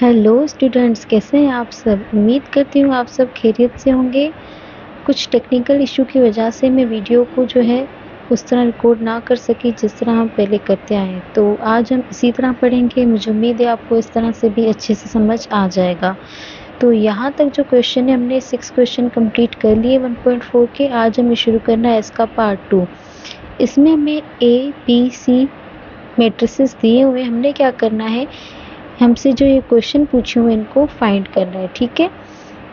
Hello students, कैसे हैं आप सब। उम्मीद करती हूँ आप सब खैरियत से होंगे। कुछ टेक्निकल इशू की वजह से मैं वीडियो को जो है उस तरह रिकॉर्ड ना कर सकी जिस तरह हम पहले करते आए, तो आज हम इसी तरह पढ़ेंगे। मुझे उम्मीद है आपको इस तरह से भी अच्छे से समझ आ जाएगा। तो यहाँ तक जो क्वेश्चन है, हमने 6 क्वेश्चन कंप्लीट कर लिए 1.4 के। आज हमें शुरू करना है इसका पार्ट 2। इसमें हमें ABC मैट्रिसेस दिए हुए, हमने क्या करना है, हमसे जो ये क्वेश्चन पूछे हुए इनको फाइंड करना है। ठीक है,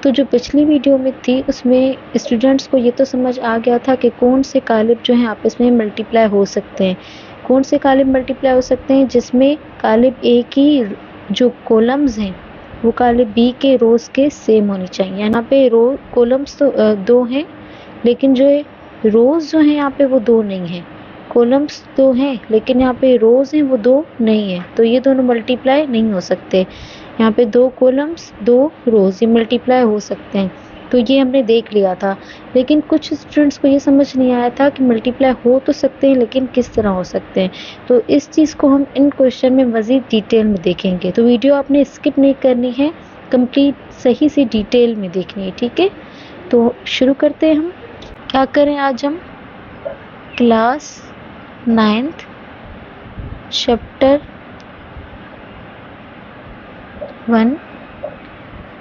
तो जो पिछली वीडियो में थी उसमें स्टूडेंट्स को ये तो समझ आ गया था कि कौन से कालिब जो हैं आपस में मल्टीप्लाई हो सकते हैं। कौन से कालिब मल्टीप्लाई हो सकते हैं, जिसमें कालिब ए की जो कॉलम्स हैं वो कालिब बी के रोज के सेम होनी चाहिए। यहाँ पे रो कॉलम्स तो 2 हैं, लेकिन जो रोज जो हैं यहाँ पे वो 2 नहीं है। कॉलम्स 2 हैं लेकिन यहाँ पे रोज हैं वो 2 नहीं है, तो ये दोनों मल्टीप्लाई नहीं हो सकते। यहाँ पे 2 कॉलम्स 2 रोज ये मल्टीप्लाई हो सकते हैं, तो ये हमने देख लिया था। लेकिन कुछ स्टूडेंट्स को ये समझ नहीं आया था कि मल्टीप्लाई हो तो सकते हैं लेकिन किस तरह हो सकते हैं। तो इस चीज़ को हम इन क्वेश्चन में मज़ीद डिटेल में देखेंगे, तो वीडियो आपने स्किप नहीं करनी है, कंप्लीट सही से डिटेल में देखनी है। ठीक है, तो शुरू करते हैं। हम क्या करें, आज हम class 9th chapter 1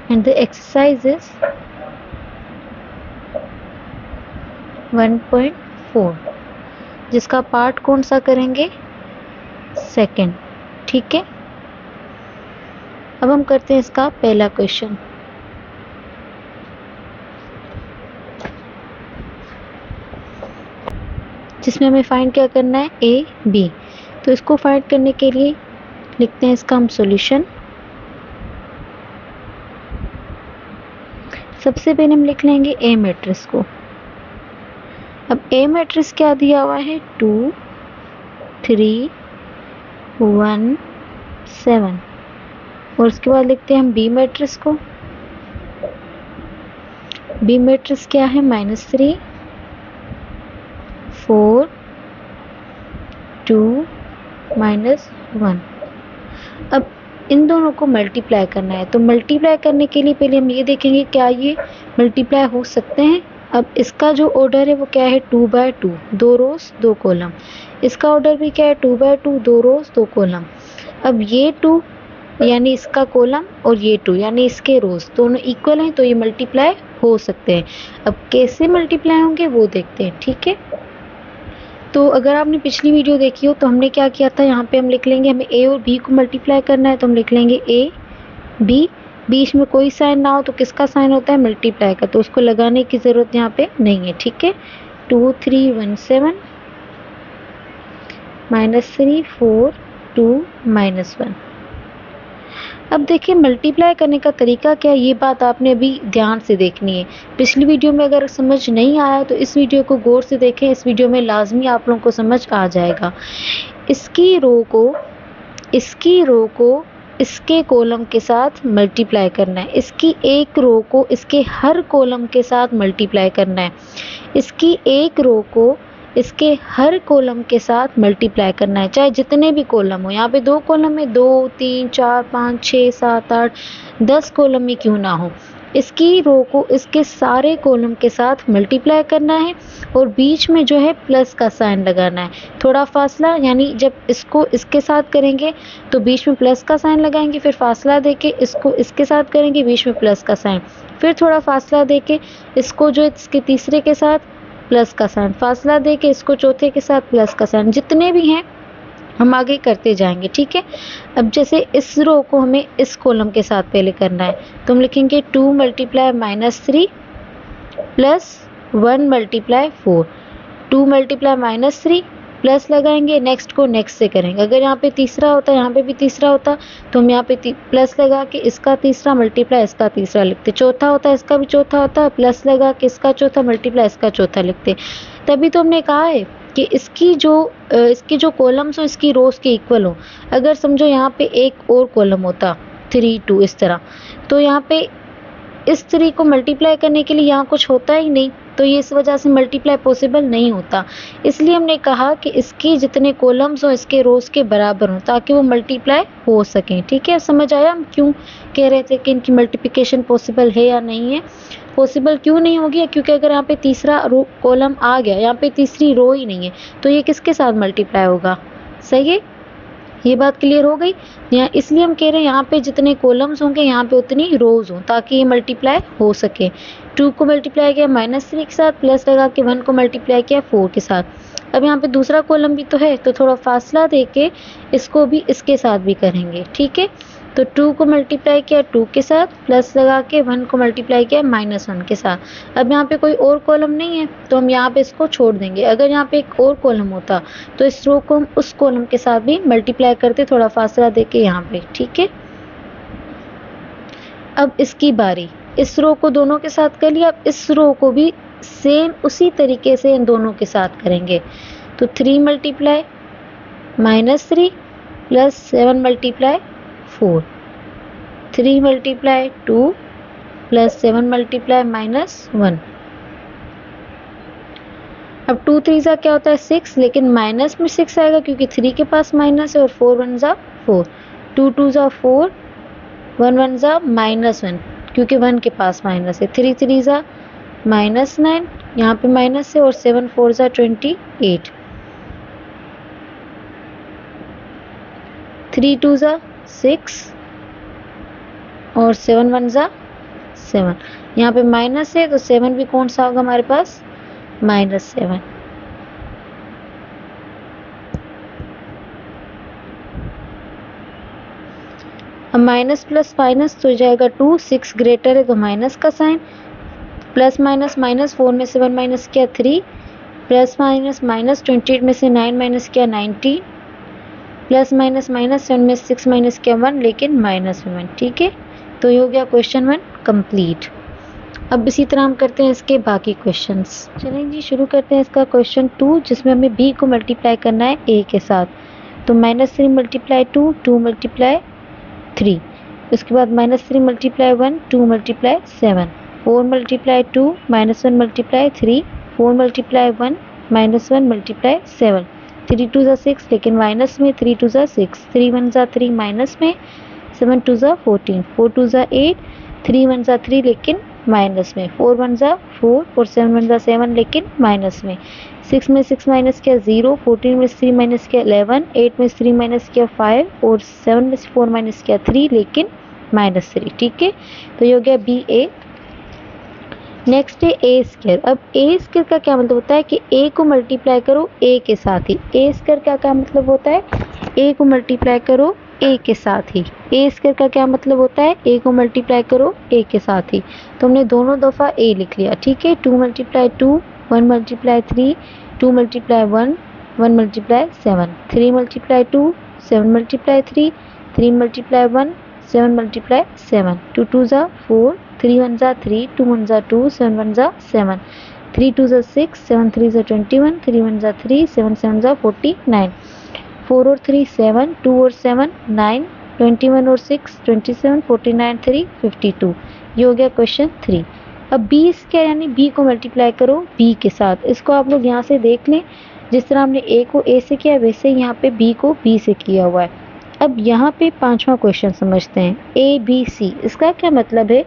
and the exercise is 1.4, जिसका पार्ट कौन सा करेंगे, 2nd। ठीक है, अब हम करते हैं इसका पहला क्वेश्चन। जिसमें हमें फाइंड क्या करना है, ए बी। तो इसको फाइंड करने के लिए लिखते हैं इसका हम सॉल्यूशन। सबसे पहले हम लिख लेंगे ए मैट्रिक्स को। अब ए मैट्रिक्स क्या दिया हुआ है, 2 3 1 7। और उसके बाद लिखते हैं हम बी मैट्रिक्स को। बी मैट्रिक्स क्या है, -3 4 2 -1। अब इन दोनों को मल्टीप्लाई करना है, तो मल्टीप्लाई करने के लिए पहले हम ये देखेंगे क्या ये मल्टीप्लाई हो सकते हैं। अब इसका जो ऑर्डर है वो क्या है, 2/2, 2 रोज 2 कॉलम। इसका ऑर्डर भी क्या है, 2/2, 2 रोज 2 कॉलम। अब ये 2 यानी इसका कॉलम और ये 2 यानी इसके रोज दोनों इक्वल हैं, तो ये मल्टीप्लाई हो सकते हैं। अब कैसे मल्टीप्लाई होंगे वो देखते हैं। ठीक है, तो अगर आपने पिछली वीडियो देखी हो तो हमने क्या किया था, यहाँ पे हम लिख लेंगे, हमें ए और बी को मल्टीप्लाई करना है, तो हम लिख लेंगे ए बी। बीच में कोई साइन ना हो तो किसका साइन होता है, मल्टीप्लाई का, तो उसको लगाने की ज़रूरत यहाँ पे नहीं है। ठीक है, 2 3 1 7 -3 4 2 -1। अब देखिए मल्टीप्लाई करने का तरीका क्या है, ये बात आपने अभी ध्यान से देखनी है। पिछली वीडियो में अगर समझ नहीं आया तो इस वीडियो को गौर से देखें, इस वीडियो में लाजमी आप लोगों को समझ आ जाएगा। इसकी रो को इसके कॉलम के साथ मल्टीप्लाई करना है। इसकी एक रो को इसके हर कॉलम के साथ मल्टीप्लाई करना है। इसकी एक रो को इसके हर कॉलम के साथ मल्टीप्लाई करना है, चाहे जितने भी कॉलम हो। यहाँ पे 2 कॉलम में 2 3 4 5 6 7 8 10 कॉलम में क्यों ना हो, इसकी रो को इसके सारे कॉलम के साथ मल्टीप्लाई करना है। और बीच में जो है प्लस का साइन लगाना है, थोड़ा फासला, यानी जब इसको इसके साथ करेंगे तो बीच में प्लस का साइन लगाएंगे, फिर फासला देके इसको इसके साथ करेंगे, बीच में प्लस का साइन, फिर थोड़ा फासला देके इसको जो इसके तीसरे के साथ प्लस का साइन, फासला दे के इसको चौथे के साथ प्लस का साइन, जितने भी हैं हम आगे करते जाएंगे। ठीक है, अब जैसे इस रो को हमें इस कॉलम के साथ पहले करना है, तो हम लिखेंगे 2 × -3 + 1 × 4। 2 × -3 प्लस लगाएंगे, नेक्स्ट को नेक्स्ट से करेंगे। अगर यहाँ पे तीसरा होता, यहाँ पे भी तीसरा होता, तो हम यहाँ पे प्लस लगा के इसका तीसरा मल्टीप्लाई इसका तीसरा लिखते। चौथा होता, इसका भी चौथा होता, प्लस लगा के इसका चौथा मल्टीप्लाई इसका चौथा लिखते। तभी तो हमने कहा है कि इसकी जो कॉलम्स हो इसकी रोज के इक्वल हो। अगर समझो यहाँ पे एक और कॉलम होता 3 2 इस तरह, तो यहाँ पे इस 3 को मल्टीप्लाई करने के लिए यहाँ कुछ होता ही नहीं, तो ये इस वजह से मल्टीप्लाई पॉसिबल नहीं होता। इसलिए हमने कहा कि इसकी जितने कॉलम्स हो इसके रोज के बराबर हों ताकि वो मल्टीप्लाई हो सकें। ठीक है, समझ आया हम क्यों कह रहे थे कि इनकी मल्टीप्लिकेशन पॉसिबल है या नहीं है। पॉसिबल क्यों नहीं होगी, क्योंकि अगर यहाँ पे तीसरा कॉलम आ गया, यहाँ पे तीसरी रो ही नहीं है, तो ये किसके साथ मल्टीप्लाई होगा। सही है, ये बात क्लियर हो गई। यहाँ इसलिए हम कह रहे हैं यहाँ पे जितने कॉलम्स होंगे यहाँ पे उतनी रोज हों ताकि ये मल्टीप्लाई हो सके। 2 को मल्टीप्लाई किया -3 के साथ, प्लस लगा के 1 को मल्टीप्लाई किया 4 के साथ। अब यहाँ पे दूसरा कॉलम भी तो है, तो थोड़ा फासला दे के इसको भी इसके साथ भी करेंगे। ठीक है, तो 2 को मल्टीप्लाई किया 2 के साथ, प्लस लगा के 1 को मल्टीप्लाई किया -1 के साथ। अब यहाँ पे कोई और कॉलम नहीं है तो हम यहाँ पे इसको छोड़ देंगे। अगर यहाँ पे एक और कॉलम होता तो इस रो को हम उस कॉलम के साथ भी मल्टीप्लाई करते, थोड़ा फासला दे के यहाँ पे। ठीक है, अब इसकी बारी, इस रो को दोनों के साथ कर लिया, अब इस रो को भी सेम उसी तरीके से इन दोनों के साथ करेंगे। तो 3 multiply -3 plus 7 multiply 4, 3 multiply 2 plus 7 multiply -1। अब 2 3 जा क्या होता है 6, लेकिन माइनस में 6 आएगा क्योंकि 3 के पास माइनस है, और 4 1 जा 4, 2 2 जा 4, 1 1 जा -1 क्योंकि 1 के पास माइनस है, 3 3 जा -9, यहाँ पे माइनस है, और 7 4 जा 28, 3 2 जा 6 और 7 1 जा 7। यहाँ पे माइनस है तो 7 भी कौन सा होगा हमारे पास -7। अब माइनस प्लस माइनस तो हो जाएगा 2, 6 ग्रेटर है तो माइनस का साइन, प्लस माइनस माइनस 4 में से 1 माइनस किया 3, प्लस माइनस माइनस 28 में से 9 माइनस किया 19, प्लस माइनस माइनस 7 में 6 माइनस किया 1 लेकिन -1। ठीक है, तो ये हो गया क्वेश्चन 1 कंप्लीट। अब इसी तरह हम करते हैं इसके बाकी क्वेश्चंस। चलें जी, शुरू करते हैं इसका क्वेश्चन 2 जिसमें हमें b को मल्टीप्लाई करना है a के साथ। तो -3 मल्टीप्लाई 2, 2 मल्टीप्लाई 3, उसके बाद -3 multiply 1, 2 multiply 7, 4 multiply 2, -1 multiply 3, 4 multiply 1, -1 multiply 7, 3 2 जा 6 लेकिन माइनस में, 3 2 जा 6, 3 1 जा 3 माइनस में, 7 2 जा 14, 4 2 जा 8, 3 1 जा 3 लेकिन माइनस में, 4 1 जा 4 और 7 1 जा 7 लेकिन माइनस में, 6 में 6 माइनस किया 0, 14 में 3 माइनस किया 11, 8 में 3 माइनस किया 5 और 7 में 4 माइनस किया 3 लेकिन -3। ठीक है, तो ये हो गया बी ए। नेक्स्ट है ए स्क्वायर। अब ए स्क्वायर का क्या मतलब होता है कि ए को मल्टीप्लाई करो ए के साथ ही। ए स्क्वायर का क्या मतलब होता है, ए को मल्टीप्लाई करो ए के साथ ही। ए स्क्वायर का क्या मतलब होता है, ए को मल्टीप्लाई करो ए के साथ ही। तो हमने दोनों दफ़ा ए लिख लिया। ठीक है, 2 multiply 2, 1 multiply 3, 2 multiply 1, 1 multiply 7, 3 multiply 2, 7 multiply 3, 3 multiply 1, 7 multiply 7, 2 2 जा 4, 3 1 जा 3, 2 1 जा 2, 7 1 जा 7, 3 2 जा 6, 7 3 जा 21, 3 1 जा 3, 7 7 जा 49, 4 और 3 7, 2 और 7 9, 21 और 6 27, 49 3 52। ये हो गया क्वेश्चन 3। अब बी स्क्वायर यानी बी को मल्टीप्लाई करो बी के साथ। इसको आप लोग यहाँ से देख लें, जिस तरह हमने ए को ए से किया वैसे ही यहाँ पे बी को बी से किया हुआ है। अब यहाँ पे 5वां क्वेश्चन समझते हैं, ए बी सी। इसका क्या मतलब है,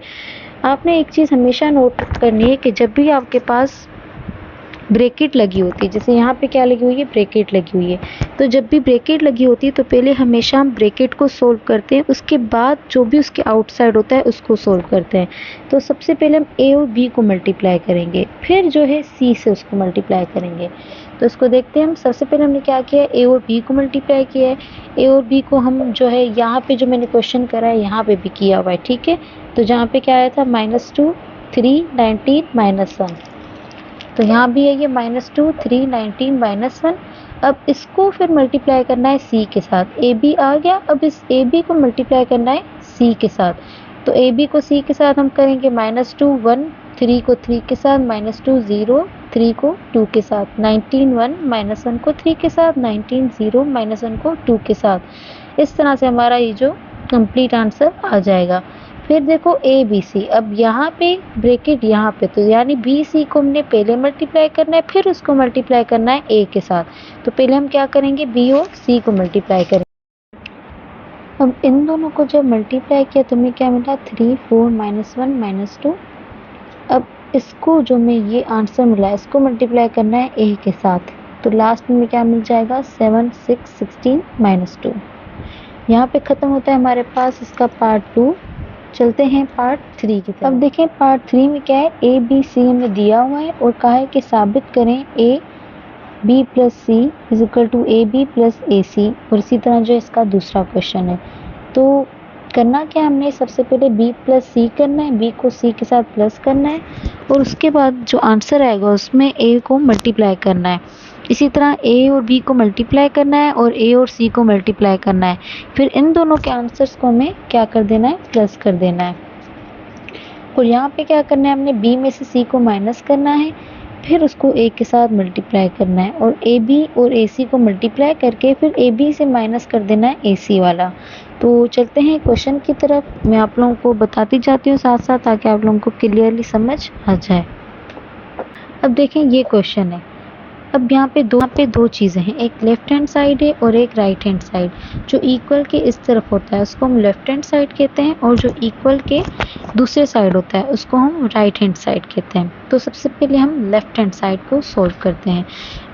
आपने एक चीज़ हमेशा नोट करनी है कि जब भी आपके पास ब्रैकेट लगी होती है, जैसे यहाँ पे क्या लगी हुई है, ब्रैकेट लगी हुई है, तो जब भी ब्रैकेट लगी होती है तो पहले हमेशा हम ब्रैकेट को सोल्व करते हैं, उसके बाद जो भी उसके आउटसाइड होता है उसको सोल्व करते हैं। तो सबसे पहले हम ए और बी को मल्टीप्लाई करेंगे, फिर जो है सी से उसको मल्टीप्लाई करेंगे। तो इसको देखते हैं हम। सबसे पहले हमने क्या किया, ए और बी को मल्टीप्लाई किया है। ए और बी को हम जो है यहाँ पे जो मैंने क्वेश्चन करा है यहाँ पे भी किया हुआ है। ठीक है, तो जहाँ पे क्या आया था -2 3 19 -1, तो यहाँ भी है ये -2 3 19 -1। अब इसको फिर मल्टीप्लाई करना है सी के साथ। ए बी आ गया, अब इस ए बी को मल्टीप्लाई करना है सी के साथ। तो ए बी को सी के साथ हम करेंगे -2 1, 3 को 3 के साथ, -2 0, 3 को 2 के साथ, 19 1, -1 को 3 के साथ, 19 0, -1 को 2 के साथ। इस तरह से हमारा ये जो कंप्लीट आंसर आ जाएगा। फिर देखो ए बी सी, अब यहाँ पे ब्रैकेट यहाँ पे, तो यानी बी सी को हमने पहले मल्टीप्लाई करना है, फिर उसको मल्टीप्लाई करना है ए के साथ। तो पहले हम क्या करेंगे, बी और सी को मल्टीप्लाई करेंगे। अब इन दोनों को जब मल्टीप्लाई किया तो हमें क्या मिला, 3 4 -1 -2। अब इसको जो मैं ये आंसर मिला है इसको मल्टीप्लाई करना है ए के साथ, तो लास्ट में क्या मिल जाएगा, 7 6 16 -2। यहाँ पे खत्म होता है हमारे पास इसका पार्ट 2। चलते हैं पार्ट 3 की तरफ। अब देखें पार्ट 3 में क्या है, ए बी सी हमें दिया हुआ है और कहा है कि साबित करें A B plus C is equal to A B plus A C, और इसी तरह जो इसका दूसरा क्वेश्चन है। तो करना क्या, हमने सबसे पहले b प्लस सी करना है, b को c के साथ प्लस करना है, और उसके बाद जो आंसर आएगा उसमें a को मल्टीप्लाई करना है। इसी तरह a और b को मल्टीप्लाई करना है और a और c को मल्टीप्लाई करना है। फिर इन दोनों के आंसर्स को हमें क्या कर देना है, प्लस कर देना है। और यहाँ पे क्या करना है, हमने b में से c को माइनस करना है, फिर उसको a के साथ मल्टीप्लाई करना है, और ab और ac को मल्टीप्लाई करके फिर ab से माइनस कर देना है ac वाला। तो चलते हैं क्वेश्चन की तरफ, मैं आप लोगों को बताती जाती हूँ साथ साथ, ताकि आप लोगों को क्लियरली समझ आ जाए। अब देखें ये क्वेश्चन है। अब यहाँ पे दो चीज़ें हैं, एक लेफ्ट हैंड साइड है और एक राइट हैंड साइड। जो इक्वल के इस तरफ होता है उसको हम लेफ्ट हैंड साइड कहते हैं, और जो इक्वल के दूसरे साइड होता है उसको हम राइट हैंड साइड कहते हैं। तो सबसे पहले हम लेफ्ट हैंड साइड को सोल्व करते हैं।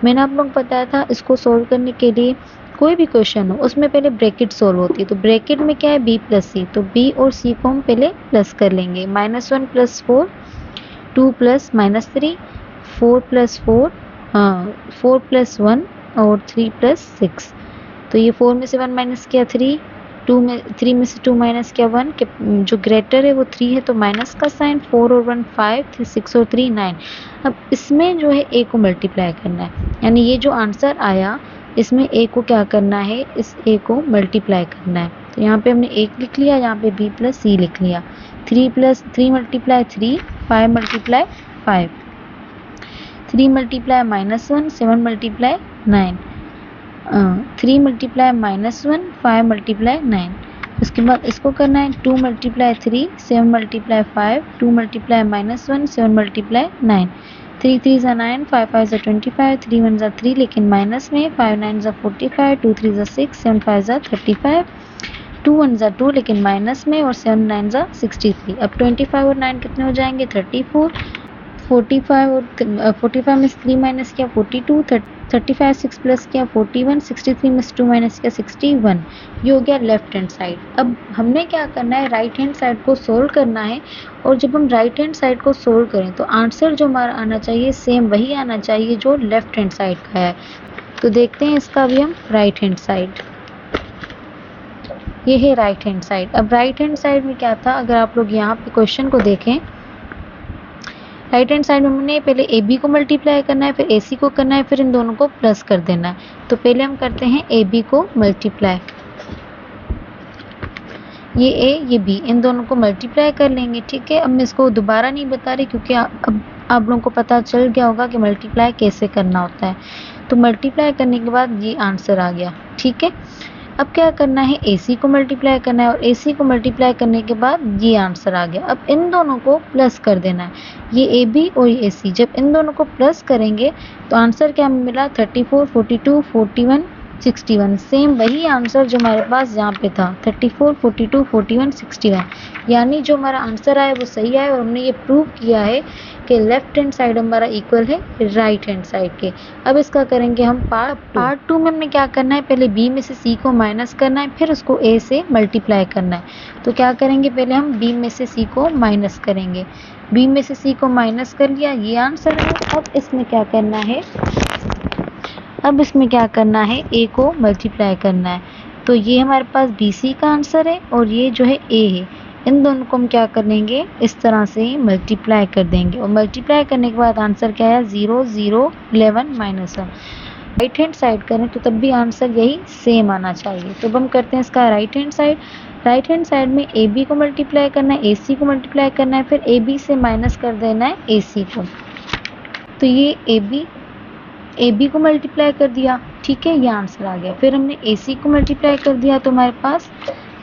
मैंने आप लोगों को बताया था इसको सोल्व करने के लिए कोई भी क्वेश्चन हो उसमें पहले ब्रैकेट सोल्व होती है। तो ब्रैकेट में क्या है, b प्लस सी, तो b और c को हम पहले प्लस कर लेंगे। -1 + 4, 2 + -3, 4 + 4, 4 + 1 और 3 + 6। तो ये 4 में से 1 माइनस किया 3, 3 में से 2 माइनस किया 1, जो ग्रेटर है वो 3 है तो माइनस का साइन, 4 और 1 5, 6 और 3 9। अब इसमें जो है a को मल्टीप्लाई करना है, यानी ये जो आंसर आया इसमें a को क्या करना है, इस a को मल्टीप्लाई करना है। तो यहाँ पे हमने 1 लिख लिया, यहाँ पे b + c लिख लिया। 3 + 3 × 3, 5 × 5, 3 × -1, 7 × 9, 3 × -1, 5 × 9। उसके बाद इसको करना है 2 × 3, 7 × 5, 2 × -1, 7 × 9, 3 3 = 9, 5 5 = 25, 3 1 = 3 लेकिन माइनस में, 5 9 = 45, 2 3 = 6, 7 5 = 35, 2 1 = 2 लेकिन माइनस में, और 7 9 = 63। अब 25 और 9 कितने हो जाएंगे, 34, 45 और 45 में से 3 माइनस किया 42, 35 6 प्लस किया 41, 63 में से 2 माइनस किया 61। ये हो गया लेफ्ट हैंड साइड। अब हमने क्या करना है, राइट हैंड साइड को सोल्व करना है, और जब हम राइट हैंड साइड को सोल्व करें तो आंसर जो हमारा आना चाहिए सेम वही आना चाहिए जो लेफ्ट हैंड साइड का है। तो देखते हैं इसका भी हम राइट हैंड साइड। ये है राइट हैंड साइड। अब राइट हैंड साइड में क्या था, अगर आप लोग यहाँ पे क्वेश्चन को देखें, राइट हैंड साइड में हमने पहले ए बी को मल्टीप्लाई करना है, फिर ए सी को करना है, फिर इन दोनों को प्लस कर देना है। तो पहले हम करते हैं ए बी को मल्टीप्लाई, ये ए ये बी, इन दोनों को मल्टीप्लाई कर लेंगे। ठीक है, अब मैं इसको दोबारा नहीं बता रही क्योंकि अब आप लोगों को पता चल गया होगा कि मल्टीप्लाई कैसे करना होता है। तो मल्टीप्लाई करने के बाद ये आंसर आ गया। ठीक है, अब क्या करना है, AC को मल्टीप्लाई करना है, और AC को मल्टीप्लाई करने के बाद ये आंसर आ गया। अब इन दोनों को प्लस कर देना है, ये AB और ये AC। जब इन दोनों को प्लस करेंगे तो आंसर क्या मिला, 34 42 41 61। सेम वही आंसर जो हमारे पास यहाँ पे था, 34 42 41 61। यानी जो हमारा आंसर आया वो सही आया, और हमने ये प्रूव किया है कि लेफ्ट हैंड साइड हमारा इक्वल है राइट हैंड साइड के। अब इसका करेंगे हम पार्ट 2 में हमने क्या करना है, पहले b में से c को माइनस करना है, फिर उसको a से मल्टीप्लाई करना है। तो क्या करेंगे, पहले हम b में से c को माइनस करेंगे, b में से c को माइनस कर लिया, ये आंसर है। अब इसमें क्या करना है, a को मल्टीप्लाई करना है। तो ये हमारे पास BC का आंसर है, और ये जो है a है। इन दोनों को हम क्या करेंगे, इस तरह से मल्टीप्लाई कर देंगे, और मल्टीप्लाई करने के बाद आंसर क्या है, 0 0 11 -1। राइट हैंड साइड करें तो तब भी आंसर यही सेम आना चाहिए। तो अब हम करते हैं इसका right hand side. Right hand side में AB को मल्टीप्लाई करना है, AC को मल्टीप्लाई करना है, फिर AB से माइनस कर देना है AC को। तो ये AB को मल्टीप्लाई कर दिया, ठीक है, ये आंसर आ गया। फिर हमने AC को मल्टीप्लाई कर दिया तो हमारे पास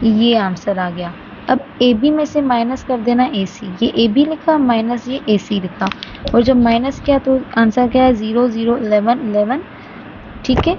ये आंसर आ गया। अब ए बी में से माइनस कर देना ए सी। ये ए बी लिखा माइनस ये ए सी लिखा, और जब माइनस किया तो आंसर क्या है 0 0 11 11। ठीक है,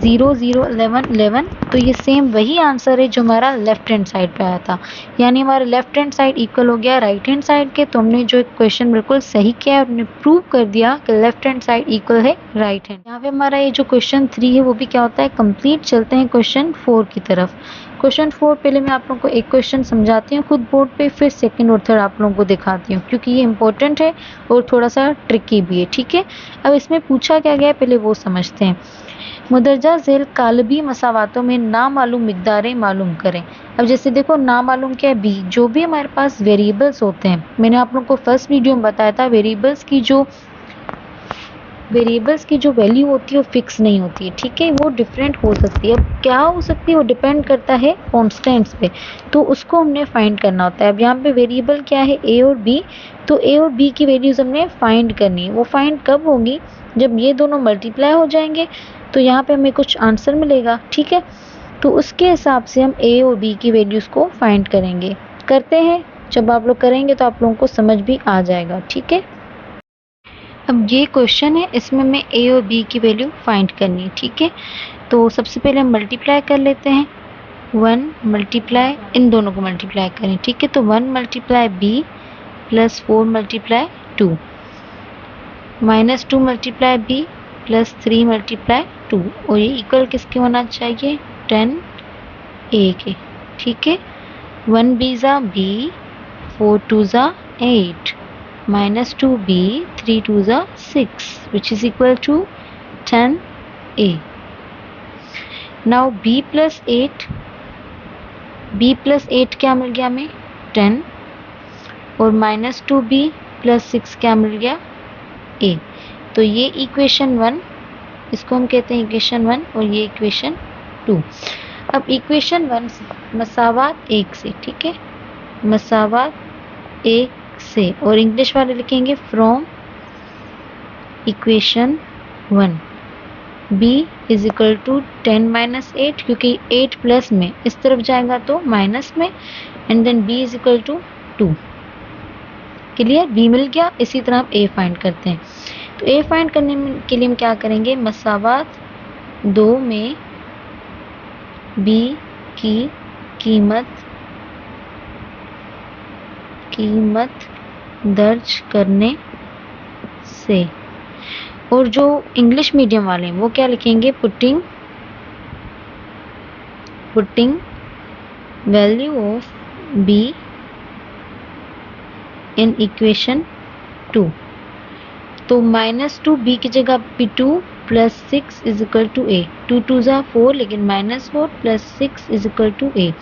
0 0 11 11। तो ये सेम वही आंसर है जो हमारा लेफ्ट हैंड साइड पे आया था, यानी हमारा लेफ्ट हैंड साइड इक्वल हो गया राइट हैंड साइड के। तो हमने जो क्वेश्चन बिल्कुल सही किया है, हमने प्रूव कर दिया कि लेफ्ट हैंड साइड इक्वल है राइट हैंड। यहाँ पे हमारा ये जो क्वेश्चन 3 है वो भी क्या होता है कंप्लीट। चलते हैं क्वेश्चन 4 की तरफ। क्वेश्चन 4 पहले मैं आप लोगों को एक क्वेश्चन समझाती हूँ खुद बोर्ड पे, फिर सेकंड और थर्ड आप लोगों को दिखाती हूँ, क्योंकि ये इंपॉर्टेंट है और थोड़ा सा ट्रिकी भी है। ठीक है, अब इसमें पूछा क्या गया है पहले वो समझते हैं। मुदरजा झेल कालबी मसावातों में नामालूम मिकदारें मालूम करें। अब जैसे देखो नामालूम क्या है बी, जो भी हमारे पास वेरिएबल्स होते हैं, मैंने आप लोगों को फर्स्ट वीडियो में बताया था वेरिएबल्स की जो वैल्यू होती है वो फिक्स नहीं होती है। ठीक है, वो डिफरेंट हो सकती है। अब क्या हो सकती है वो डिपेंड करता है कॉन्स्टेंट्स पे, तो उसको हमने फाइंड करना होता है। अब यहाँ पे वेरिएबल क्या है ए और बी, तो ए और बी की वैल्यूज हमने फाइंड करनी है। वो फाइंड कब होगी जब ये दोनों मल्टीप्लाई हो जाएंगे, तो यहाँ पे हमें कुछ आंसर मिलेगा। ठीक है, तो उसके हिसाब से हम ए और बी की वैल्यूज को फाइंड करेंगे। करते हैं, जब आप लोग करेंगे तो आप लोगों को समझ भी आ जाएगा। ठीक है, अब ये क्वेश्चन है, इसमें मैं ए और बी की वैल्यू फाइंड करनी है। ठीक है, तो सबसे पहले हम मल्टीप्लाई कर लेते हैं। 1 मल्टीप्लाई, इन दोनों को मल्टीप्लाई करें। ठीक है, तो 1 multiply B plus 4 multiply 2 minus 2 multiply B plus 3 multiply 2, और ये इक्वल किसके होना चाहिए 10 ए के। ठीक है, 1 बी ज़ा बी, 4 2 ज़ा 8, minus 2b, 3 2 ज़ा 6, which is equal to 10a. Now b plus 8 क्या मिल गया हमें 10, और माइनस 2b प्लस 6 क्या मिल गया a। तो ये इक्वेशन 1, इसको हम कहते हैं इक्वेशन 1, और ये इक्वेशन 2। अब इक्वेशन 1 मसावात 1 से, ठीक है, मसावात 1 से, और इंग्लिश वाले लिखेंगे from equation 1 b is equal to 10 minus 8, क्योंकि 8 प्लस में इस तरफ जाएगा तो माइनस में, and then b is equal to 2। Clear, b मिल गया। इसी तरह हम a फाइंड करते हैं। तो a फाइंड करने के लिए हम क्या करेंगे, मसावात 2 में b की कीमत दर्ज करने से, और जो इंग्लिश मीडियम वाले हैं वो क्या लिखेंगे, putting value of b in equation 2। तो माइनस 2 b की जगह p 2 plus 6 is equal to a, 2 2 ज़ा 4, लेकिन minus 4 plus 6 is equal to a।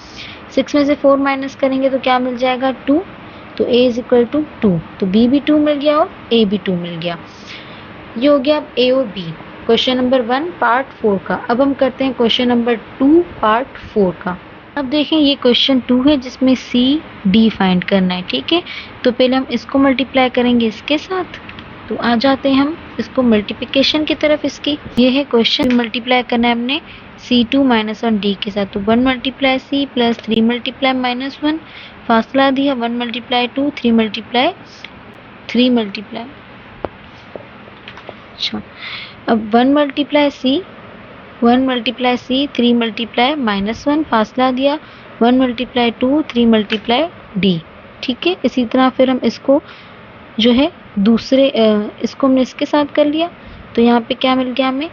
6 में से 4 माइनस करेंगे तो क्या मिल जाएगा 2, तो a इज इक्वल टू 2, तो b भी 2 मिल गया और a भी 2 मिल गया। ये हो गया a और b क्वेश्चन नंबर 1 पार्ट 4 का। अब हम करते हैं क्वेश्चन नंबर 2 पार्ट 4 का। अब देखें ये क्वेश्चन 2 है जिसमें c d फाइंड करना है। ठीक है, तो पहले हम इसको मल्टीप्लाई करेंगे इसके साथ, तो आ जाते हैं हम इसको मल्टीप्लिकेशन की तरफ। इसकी ये है क्वेश्चन, मल्टीप्लाई करना है हमने c2 माइनस 1 d के साथ, तो 1 multiply c plus 3 multiply minus 1, फासला दिया 1 मल्टीप्लाई 2, 3 मल्टीप्लाई अच्छा, अब 1 मल्टीप्लाई c 3 मल्टीप्लाई माइनस 1, फासला दिया 1 मल्टीप्लाई 2, 3 मल्टीप्लाई d। ठीक है, इसी तरह फिर हम इसको जो है दूसरे इसको हमने इसके साथ कर लिया, तो यहाँ पे क्या मिल गया हमें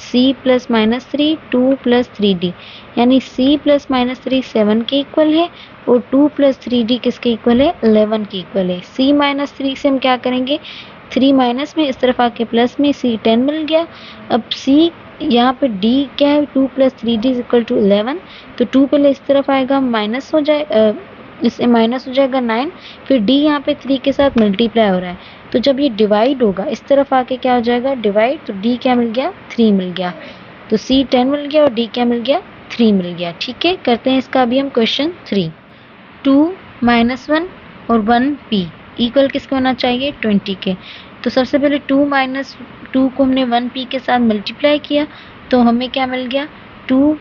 c plus minus 3 2 plus 3d, यानी c प्लस माइनस 3 7 के इक्वल है, और 2 प्लस 3d किसके इक्वल है 11 के इक्वल है। c माइनस 3 से हम क्या करेंगे 3 माइनस में, इस तरफ आके प्लस में, c 10 मिल गया। अब c यहाँ पे d क्या है 2 plus 3d is equal to 11, तो 2 पहले इस तरफ आएगा माइनस हो जाए, इससे माइनस हो जाएगा 9, फिर d यहाँ पे 3 के साथ मल्टीप्लाई हो रहा है, तो जब ये डिवाइड होगा इस तरफ आके क्या हो जाएगा डिवाइड, तो d क्या मिल गया 3 मिल गया, तो c 10 मिल गया और d क्या मिल गया 3 मिल गया। ठीक है, करते हैं इसका अभी हम क्वेश्चन 3। 2 माइनस 1 और 1p इक्वल किसके होना चाहिए 20 के। तो सबसे पहले 2 माइनस 2 को हमने 1p के साथ मल्टीप्लाई किया, तो हमें क्या मिल गया 2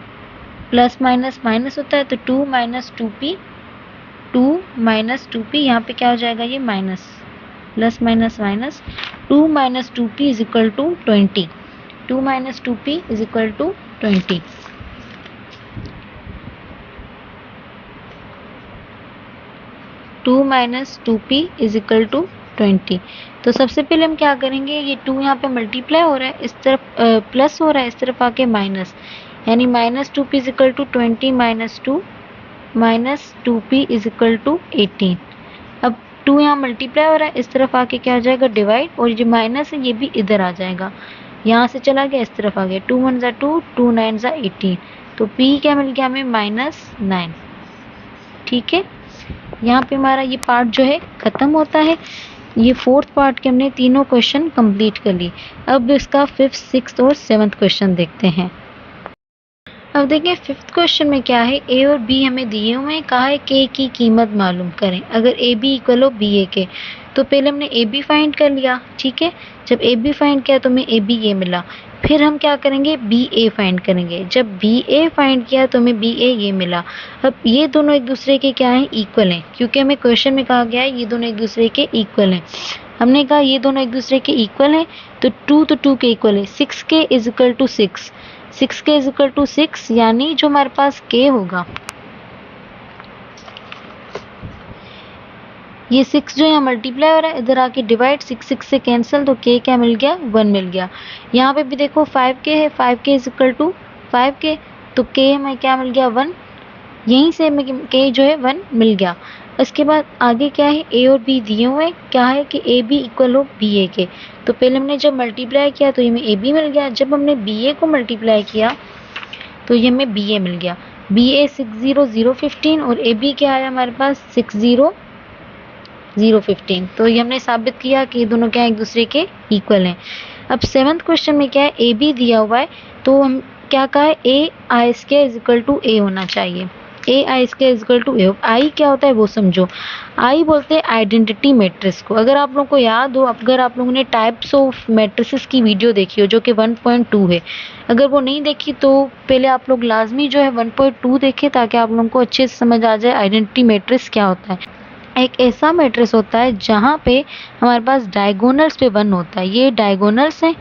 प्लस माइनस माइनस होता है, तो 2 माइनस 2p 2 माइनस 2p, यहाँ पे क्या हो जाएगा ये minus, plus minus minus, 2 minus 2p is equal to 20, 2 minus 2p is equal to 20। Two minus 2p is equal to 20। तो सबसे पहले हम क्या करेंगे, ये 2 यहाँ पे मल्टीप्लाई हो रहा है, इस तरफ प्लस हो रहा है, इस तरफ आके माइनस, यानी minus 2p is equal to 20 minus 2 minus 2p is equal to 18। अब 2 यहाँ मल्टीप्लाई हो रहा है, इस तरफ आके क्या हो जाएगा डिवाइड, और जो माइनस है ये भी इधर आ जाएगा, यहाँ से चला गया इस तरफ आ गया, 2 1 ज़ा 2, 2 9 ज़ा 18, तो p क्या मिल गया हमें -9। ठीक है, यहाँ पे हमारा ये पार्ट जो है खत्म होता है। ये 4th पार्ट के हमने तीनों क्वेश्चन कंप्लीट कर ली। अब इसका 5th 6th और 7th क्वेश्चन देखते हैं। अब देखिए 5th क्वेश्चन में क्या है, ए और बी हमें दिए हुए हैं, कहा है के की कीमत मालूम करें अगर ए बी इक्वल हो बी ए के। तो पहले हमने ए बी फाइंड कर लिया, ठीक है, जब ए बी फाइंड किया तो हमें ए बी ये मिला, फिर हम क्या करेंगे बी ए फाइंड करेंगे, जब बी ए फाइंड किया तो हमें बी ए ये मिला। अब ये दोनों एक दूसरे के क्या हैं, इक्वल हैं, क्योंकि हमें क्वेश्चन में कहा गया है ये दोनों एक दूसरे के इक्वल हैं। हमने कहा ये दोनों एक दूसरे के इक्वल हैं, तो 2 के इक्वल है, 6 के इज इक्वल टू 6, 6 के इज इक्वल टू 6, यानी जो हमारे पास के होगा, ये 6 जो यहाँ मल्टीप्लाई हो रहा है, इधर आके डिवाइड, 6 से कैंसिल, तो के क्या मिल गया 1 मिल गया। यहाँ पे भी देखो 5k है, 5k is equal to 5k, तो के हमें क्या मिल गया 1, यहीं से हमें के जो है 1 मिल गया। इसके बाद आगे क्या है, ए और बी दिए हुए हैं, क्या है कि ए बी इक्वल हो बी ए के, तो पहले हमने जब मल्टीप्लाई किया तो ये हमें ए बी मिल गया, जब हमने बी ए को मल्टीप्लाई किया तो ये हमें बी ए मिल गया, बी ए 60015 और ए बी क्या आया हमारे पास 60015, तो ये हमने साबित किया कि ये दोनों क्या एक दूसरे के इक्वल हैं। अब 7th क्वेश्चन में क्या है, ए बी दिया हुआ है, तो हम क्या कहा है ए आई स्क्वायर इज इक्वल टू ए होना चाहिए, ए आई स्क्वायर इज इक्वल टू ए। आई क्या होता है वो समझो, आई बोलते हैं आइडेंटिटी मैट्रिक्स को। अगर आप लोगों को याद हो, अगर आप लोगों ने टाइप्स ऑफ मैट्रिसेस की वीडियो देखी हो जो कि 1.2 है, अगर वो नहीं देखी तो पहले आप लोग लाजमी जो है 1.2 देखें, ताकि आप लोगों को अच्छे से समझ आ जाए आइडेंटिटी मैट्रिक्स क्या होता है। एक ऐसा मैट्रिक्स होता है जहाँ पे हमारे पास डायगोनल्स पे 1 होता है, ये डायगोनल्स हैं,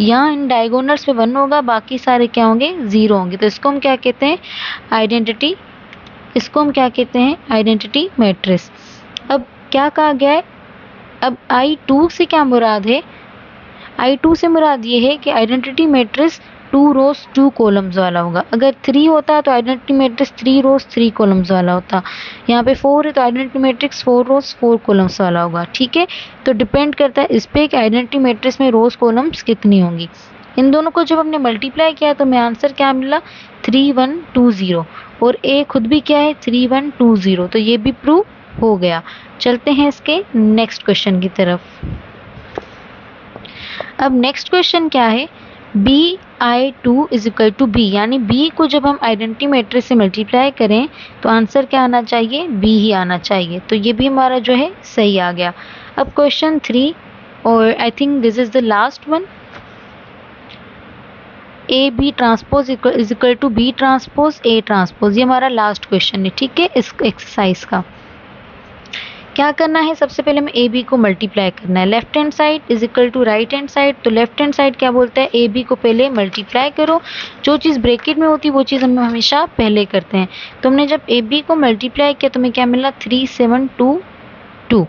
यहाँ इन डायगोनल्स पे 1 होगा, बाकी सारे क्या होंगे 0 होंगे, तो इसको हम क्या कहते हैं आइडेंटिटी, इसको हम क्या कहते हैं आइडेंटिटी मैट्रिक्स। अब क्या कहा गया है, अब I2 से क्या मुराद है, I2 से मुराद ये है कि आइडेंटिटी मैट्रिक्स 2 रोज 2 कॉलम्स वाला होगा। अगर 3 होता तो आइडेंटिटी मैट्रिक्स 3 रोज 3 कॉलम्स वाला होता, यहाँ पे 4 है तो आइडेंटिटी मैट्रिक्स 4 रोज 4 कॉलम्स वाला होगा। ठीक है, तो डिपेंड करता है इस पे कि आइडेंटिटी मैट्रिक्स में रोज कॉलम्स कितनी होंगी। इन दोनों को जब हमने मल्टीप्लाई किया तो हमें आंसर क्या मिला 3120, और ए खुद भी क्या है 3120, तो ये भी प्रूव हो गया। चलते हैं इसके नेक्स्ट क्वेश्चन की तरफ। अब नेक्स्ट क्वेश्चन क्या है, bi2 is equal to B, यानी बी को जब हम आइडेंटिटी मैट्रिक्स से मल्टीप्लाई करें तो आंसर क्या आना चाहिए बी ही आना चाहिए, तो ये भी हमारा जो है सही आ गया। अब क्वेश्चन 3, और I think this is the last one, A B transpose is equal to B transpose A transpose, ये हमारा लास्ट क्वेश्चन है। ठीक है, इस एक्सरसाइज का क्या करना है, सबसे पहले हमें ए बी को मल्टीप्लाई करना है, left hand side is equal to right hand side, तो लेफ्ट हैंड साइड क्या बोलता है ए बी को पहले मल्टीप्लाई करो, जो चीज़ ब्रैकेट में होती है वो चीज़ हम हमेशा पहले करते हैं। तो हमने जब ए बी को मल्टीप्लाई किया तो हमें क्या मिला 3722।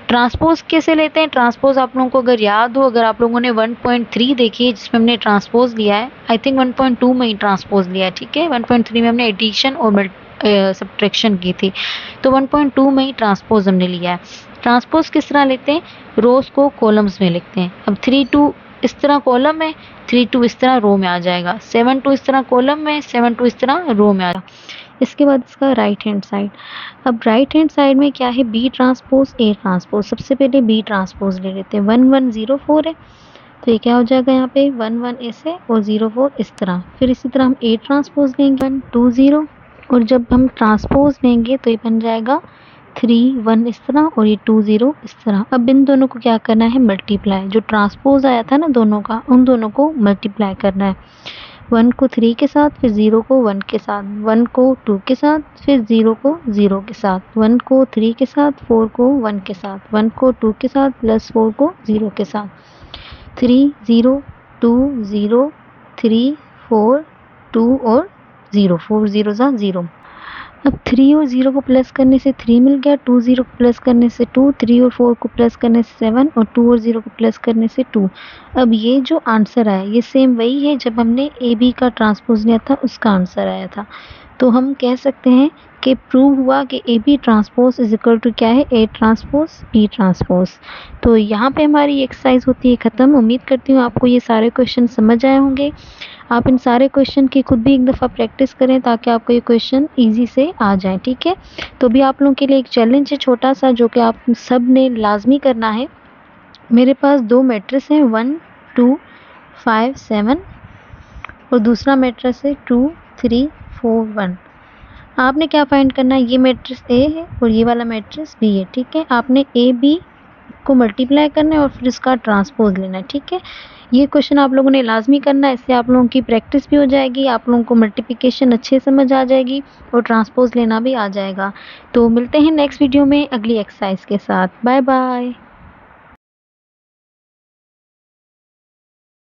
ट्रांसपोज कैसे लेते हैं, ट्रांसपोज आप लोगों को अगर याद हो, अगर आप लोगों ने 1.3 देखी है जिसमें हमने ट्रांसपोज लिया है, आई थिंक 1.2 में ही ट्रांसपोज लिया है। ठीक है, 1.3 में हमने एडिशन और सब्ट्रैक्शन की थी, तो 1.2 में ही ट्रांसपोज हमने लिया है। ट्रांसपोज किस तरह लेते हैं, रोज को कॉलम्स में लिखते हैं। अब 3-2 इस तरह कॉलम है, 3-2 इस तरह रो में आ जाएगा, 7-2 इस तरह कॉलम में, 7-2 इस तरह रो में आ जाएगा। इसके बाद इसका राइट हैंड साइड, अब राइट हैंड साइड में क्या है बी ट्रांसपोज ए ट्रांसपोज, सबसे पहले बी ट्रांसपोज ले लेते हैं। 1104 है तो ये क्या हो जाएगा यहाँ पे 11 ऐसे और 04 इस तरह, फिर इसी तरह हम ए ट्रांसपोज लेंगे 120, और जब हम ट्रांसपोज लेंगे तो ये बन जाएगा 31 इस तरह और ये 20 इस तरह। अब इन दोनों को क्या करना है मल्टीप्लाई, जो ट्रांसपोज आया था ना दोनों का, उन दोनों को मल्टीप्लाई करना है। 1 को 3 के साथ, फिर 0 को 1 के साथ, 1 को 2 के साथ, फिर 0 को 0 के साथ, 1 को 3 के साथ, 4 को 1 के साथ, 1 को 2 के साथ प्लस 4 को 0 के साथ, 3 0 2 0 3 4 2 और 0, 4 0 0। अब 3 और 0 को प्लस करने से 3 मिल गया, 2 0 को प्लस करने से 2, 3 और 4 को प्लस करने से 7 और 2 और 0 को प्लस करने से 2। अब ये जो आंसर आया ये सेम वही है जब हमने ए बी का ट्रांसपोज लिया था उसका आंसर आया था। तो हम कह सकते हैं कि प्रूव हुआ कि A B transpose is equal to क्या है, ए ट्रांसपोज बी ट्रांसपोज। तो यहाँ पे हमारी एक्सरसाइज होती है ख़त्म। उम्मीद करती हूँ आपको ये सारे क्वेश्चन समझ आए होंगे। आप इन सारे क्वेश्चन की खुद भी एक दफ़ा प्रैक्टिस करें ताकि आपको ये क्वेश्चन ईजी से आ जाए, ठीक है। तो भी आप लोगों के लिए एक चैलेंज है छोटा सा जो कि आप सब ने लाजमी करना है। मेरे पास 2 मैट्रिक्स हैं 1 2 5 7 और दूसरा मैट्रिक्स है 2 3 4 1। आपने क्या फाइंड करना है, ये मैट्रिक्स ए है और ये वाला मैट्रिक्स बी है, ठीक है। आपने ए बी को मल्टीप्लाई करना है और फिर इसका ट्रांसपोज लेना है, ठीक है। ये क्वेश्चन आप लोगों ने लाजमी करना है, इससे आप लोगों की प्रैक्टिस भी हो जाएगी, आप लोगों को मल्टीप्लिकेशन अच्छे समझ आ जाएगी और ट्रांसपोज लेना भी आ जाएगा। तो मिलते हैं नेक्स्ट वीडियो में अगली एक्सरसाइज के साथ। Bye bye.